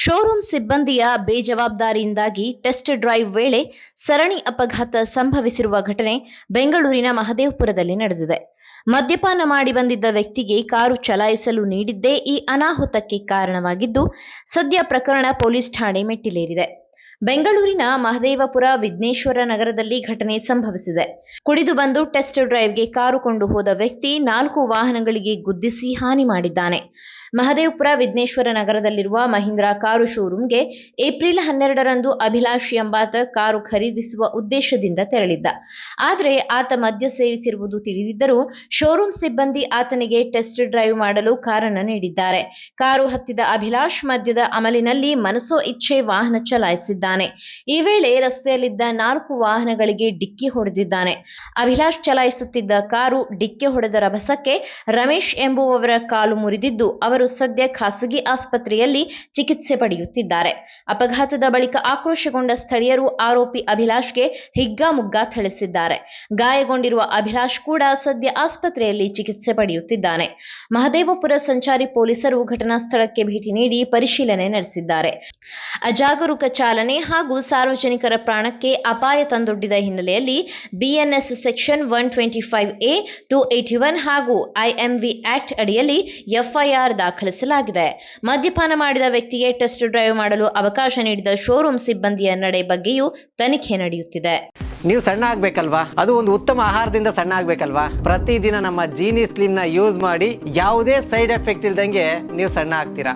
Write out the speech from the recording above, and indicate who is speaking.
Speaker 1: Showroom ಸಿಬ್ಬಂದಿಯ ಬೇಜವಾಬ್ದಾರಿಯಿಂದಾಗಿ test drive ವೇಳೆ ಸರಣಿ ಅಪಘಾತ ಸಂಭವಿಸಿರುವ ಘಟನೆ ಬೆಂಗಳೂರಿನ ಮಹದೇವಪುರದಲ್ಲಿ ನಡೆದಿದೆ. ಮದ್ಯಪಾನ ಮಾಡಿ ಬಂದಿದ್ದ ವ್ಯಕ್ತಿಗೆ ಕಾರು ಚಲಾಯಿಸಲು ನೀಡಿದ್ದೇ ಈ ಅನಾಹುತಕ್ಕೆ ಕಾರಣವಾಗಿದ್ದು, ಸದ್ಯ ಪ್ರಕರಣ ಪೊಲೀಸ್ ಠಾಣೆ ಮೆಟ್ಟಿಲೇರಿದೆ. ಬೆಂಗಳೂರಿನ ಮಹದೇವಪುರ ವಿಘ್ನೇಶ್ವರ ನಗರದಲ್ಲಿ ಘಟನೆ ಸಂಭವಿಸಿದೆ. ಕುಡಿದು ಬಂದು ಟೆಸ್ಟ್ ಡ್ರೈವ್ಗೆ ಕಾರು ಕೊಂಡು ಹೋದ ವ್ಯಕ್ತಿ 4 ವಾಹನಗಳಿಗೆ ಗುದ್ದಿಸಿ ಹಾನಿ ಮಾಡಿದ್ದಾನೆ. ಮಹದೇವಪುರ ವಿಘ್ನೇಶ್ವರ ನಗರದಲ್ಲಿರುವ ಮಹೀಂದ್ರಾ ಕಾರು ಶೋರೂಮ್ಗೆ ಏಪ್ರಿಲ್ 12ರಂದು ಅಭಿಲಾಷ್ ಎಂಬಾತ ಕಾರು ಖರೀದಿಸುವ ಉದ್ದೇಶದಿಂದ ತೆರಳಿದ್ದ. ಆದರೆ ಆತ ಮದ್ಯ ಸೇವಿಸಿರುವುದು ತಿಳಿದಿದ್ದರೂ ಶೋರೂಮ್ ಸಿಬ್ಬಂದಿ ಆತನಿಗೆ ಟೆಸ್ಟ್ ಡ್ರೈವ್ ಮಾಡಲು ಕಾರಣ ನೀಡಿದ್ದಾರೆ. ಕಾರು ಹತ್ತಿದ ಅಭಿಲಾಷ್ ಮದ್ಯದ ಅಮಲಿನಲ್ಲಿ ಮನಸೋ ಇಚ್ಛೆ ವಾಹನ ಚಲಾಯಿಸಿದ್ದಾನೆ. ಈ ವೇಳೆ ರಸ್ತೆಯಲ್ಲಿದ್ದ 4 ವಾಹನಗಳಿಗೆ ಡಿಕ್ಕಿ ಹೊಡೆದಿದ್ದಾನೆ. ಅಭಿಲಾಷ್ ಚಲಾಯಿಸುತ್ತಿದ್ದ ಕಾರು ಡಿಕ್ಕಿ ಹೊಡೆದ ರಭಸಕ್ಕೆ ರಮೇಶ್ ಎಂಬುವವರ ಕಾಲು ಮುರಿದಿದ್ದು, ಅವರು ಸದ್ಯ ಖಾಸಗಿ ಆಸ್ಪತ್ರೆಯಲ್ಲಿ ಚಿಕಿತ್ಸೆ ಪಡೆಯುತ್ತಿದ್ದಾರೆ. ಅಪಘಾತದ ಬಳಿಕ ಆಕ್ರೋಶಗೊಂಡ ಸ್ಥಳೀಯರು ಆರೋಪಿ ಅಭಿಲಾಷ್ಗೆ ಹಿಗ್ಗಾಮುಗ್ಗಾ ಥಳಿಸಿದ್ದಾರೆ. ಗಾಯಗೊಂಡಿರುವ ಅಭಿಲಾಷ್ ಕೂಡ ಸದ್ಯ ಆಸ್ಪತ್ರೆಯಲ್ಲಿ ಚಿಕಿತ್ಸೆ ಪಡೆಯುತ್ತಿದ್ದಾನೆ. ಮಹದೇವಪುರ ಸಂಚಾರಿ ಪೊಲೀಸರು ಘಟನಾ ಸ್ಥಳಕ್ಕೆ ಭೇಟಿ ನೀಡಿ ಪರಿಶೀಲನೆ ನಡೆಸಿದ್ದಾರೆ. ಅಜಾಗರೂಕ ಚಾಲನೆ ಹಾಗೂ ಸಾರ್ವಜನಿಕರ ಪ್ರಾಣಕ್ಕೆ ಅಪಾಯ ತಂದೊಡ್ಡಿದ ಹಿನ್ನೆಲೆಯಲ್ಲಿ ಬಿಎನ್ಎಸ್ ಸೆಕ್ಷನ್ 125A, 281 ಹಾಗೂ ಐಎಂವಿ ಆಕ್ಟ್ ಅಡಿಯಲ್ಲಿ ಎಫ್ಐಆರ್ ದಾಖಲಿಸಲಾಗಿದೆ. ಮದ್ಯಪಾನ ಮಾಡಿದ ವ್ಯಕ್ತಿಗೆ ಟೆಸ್ಟ್ ಡ್ರೈವ್ ಮಾಡಲು ಅವಕಾಶ ನೀಡಿದ ಶೋರೂಮ್ ಸಿಬ್ಬಂದಿಯ ನಡೆ ಬಗ್ಗೆಯೂ ತನಿಖೆ ನಡೆಯುತ್ತಿದೆ.
Speaker 2: ನೀವು ಸಣ್ಣ ಆಗ್ಬೇಕಲ್ವಾ? ಅದು ಒಂದು ಉತ್ತಮ ಆಹಾರದಿಂದ ಸಣ್ಣ ಆಗ್ಬೇಕಲ್ವಾ? ಪ್ರತಿದಿನ ನಮ್ಮ ಜೀನಿ ಸ್ಲಿಮ್ ನ ಯೂಸ್ ಮಾಡಿ ಯಾವುದೇ ಸೈಡ್ ಎಫೆಕ್ಟ್ ಇಲ್ದಂಗೆ ನೀವು ಸಣ್ಣ ಆಗ್ತೀರಾ.